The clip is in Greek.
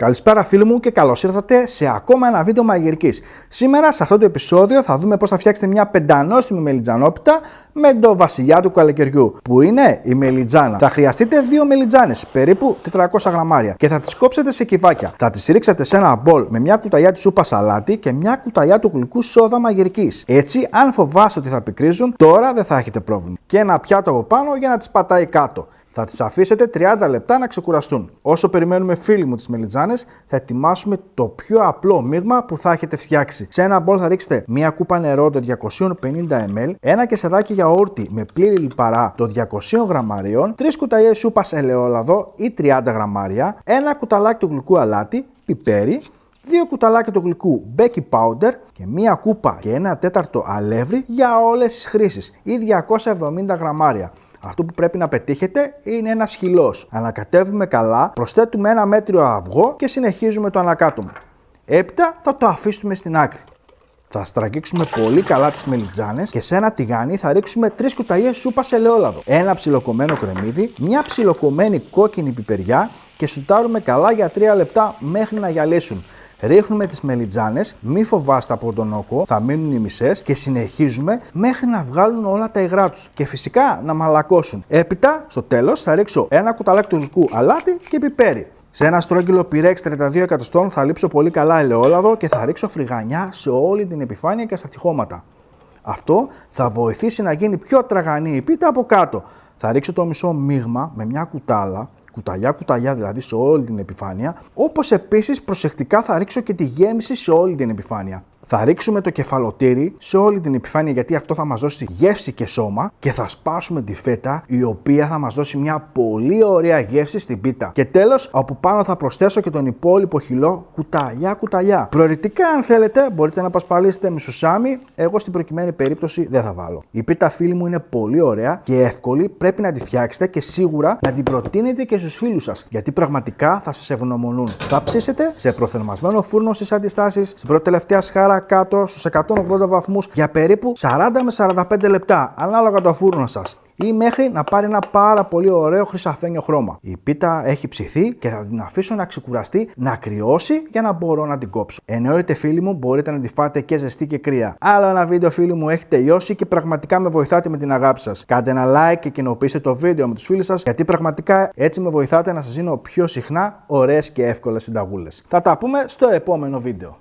Καλησπέρα φίλοι μου και καλώς ήρθατε σε ακόμα ένα βίντεο μαγειρικής. Σήμερα σε αυτό το επεισόδιο θα δούμε πώς θα φτιάξετε μια πεντανόστιμη μελιτζανόπιτα με το βασιλιά του καλοκαιριού, που είναι η μελιτζάνα. Θα χρειαστείτε 2 μελιτζάνες, περίπου 400 γραμμάρια, και θα τις κόψετε σε κυβάκια. Θα τις ρίξετε σε ένα μπολ με μια κουταλιά της σούπας αλάτι και μια κουταλιά του γλυκού σόδα μαγειρικής. Έτσι, αν φοβάστε ότι θα πικρίζουν, τώρα δεν θα έχετε πρόβλημα. Και ένα πιάτο από πάνω για να τις πατάει κάτω. Θα τις αφήσετε 30 λεπτά να ξεκουραστούν. Όσο περιμένουμε φίλοι μου τις μελιτζάνες, θα ετοιμάσουμε το πιο απλό μείγμα που θα έχετε φτιάξει. Σε ένα μπολ θα ρίξετε μία κούπα νερό το 250 ml, ένα κεσεδάκι γιαούρτι με πλήρη λιπαρά το 200 γραμμαρίων, 3 κουταλιές σούπας ελαιόλαδο ή 30 γραμμάρια, ένα κουταλάκι του γλυκού αλάτι, πιπέρι, 2 κουταλάκια του γλυκού baking powder και μία κούπα και 1/4 αλεύρι για όλες τις χρήσεις ή 270 γραμμάρια. Αυτό που πρέπει να πετύχετε είναι ένας χυλός. Ανακατεύουμε καλά, προσθέτουμε ένα μέτριο αυγό και συνεχίζουμε το ανακάτωμα. Έπειτα θα το αφήσουμε στην άκρη. Θα στραγγίξουμε πολύ καλά τις μελιτζάνες και σε ένα τηγάνι θα ρίξουμε 3 κουταλιές σούπας ελαιόλαδο, ένα ψιλοκομμένο κρεμμύδι, μια ψιλοκομμένη κόκκινη πιπεριά και σουτάρουμε καλά για 3 λεπτά μέχρι να γυαλίσουν. Ρίχνουμε τις μελιτζάνες, μη φοβάστε από τον όκο, θα μείνουν οι μισές και συνεχίζουμε μέχρι να βγάλουν όλα τα υγρά τους και φυσικά να μαλακώσουν. Έπειτα, στο τέλος, θα ρίξω ένα κουταλάκι του γλυκού αλάτι και πιπέρι. Σε ένα στρόγγυλο πυρέξ 32 εκατοστών θα λείψω πολύ καλά ελαιόλαδο και θα ρίξω φρυγανιά σε όλη την επιφάνεια και στα τυχώματα. Αυτό θα βοηθήσει να γίνει πιο τραγανή η πίτα από κάτω. Θα ρίξω το μισό μείγμα με μια κουτάλα, κουταλιά δηλαδή σε όλη την επιφάνεια, όπως επίσης προσεκτικά θα ρίξω και τη γέμιση σε όλη την επιφάνεια. Θα ρίξουμε το κεφαλοτήρι σε όλη την επιφάνεια γιατί αυτό θα μας δώσει γεύση και σώμα και θα σπάσουμε τη φέτα η οποία θα μας δώσει μια πολύ ωραία γεύση στην πίτα. Και τέλος, από πάνω θα προσθέσω και τον υπόλοιπο χυλό κουταλιά. Προαιρετικά, αν θέλετε, μπορείτε να πασπαλίσετε με σουσάμι, εγώ στην προκειμένη περίπτωση δεν θα βάλω. Η πίτα, φίλοι μου, είναι πολύ ωραία και εύκολη, πρέπει να τη φτιάξετε και σίγουρα να την προτείνετε και στους φίλους σας γιατί πραγματικά θα σας ευγνωμονούν. Θα ψήσετε σε προθερμασμένο φούρνο στις αντιστάσεις, στην πρώτη τελευταία σχάρα κάτω στους 180 βαθμούς για περίπου 40 με 45 λεπτά, ανάλογα το φούρνο σας, ή μέχρι να πάρει ένα πάρα πολύ ωραίο χρυσαφένιο χρώμα. Η πίτα έχει ψηθεί και θα την αφήσω να ξεκουραστεί, να κρυώσει για να μπορώ να την κόψω. Εννοείται, φίλοι μου, μπορείτε να τη φάτε και ζεστή και κρύα. Άλλο ένα βίντεο, φίλοι μου, έχει τελειώσει και πραγματικά με βοηθάτε με την αγάπη σας. Κάντε ένα like και κοινοποιήστε το βίντεο με τους φίλους σας, γιατί πραγματικά έτσι με βοηθάτε να σας δίνω πιο συχνά ωραίες και εύκολες συνταγούλες. Θα τα πούμε στο επόμενο βίντεο.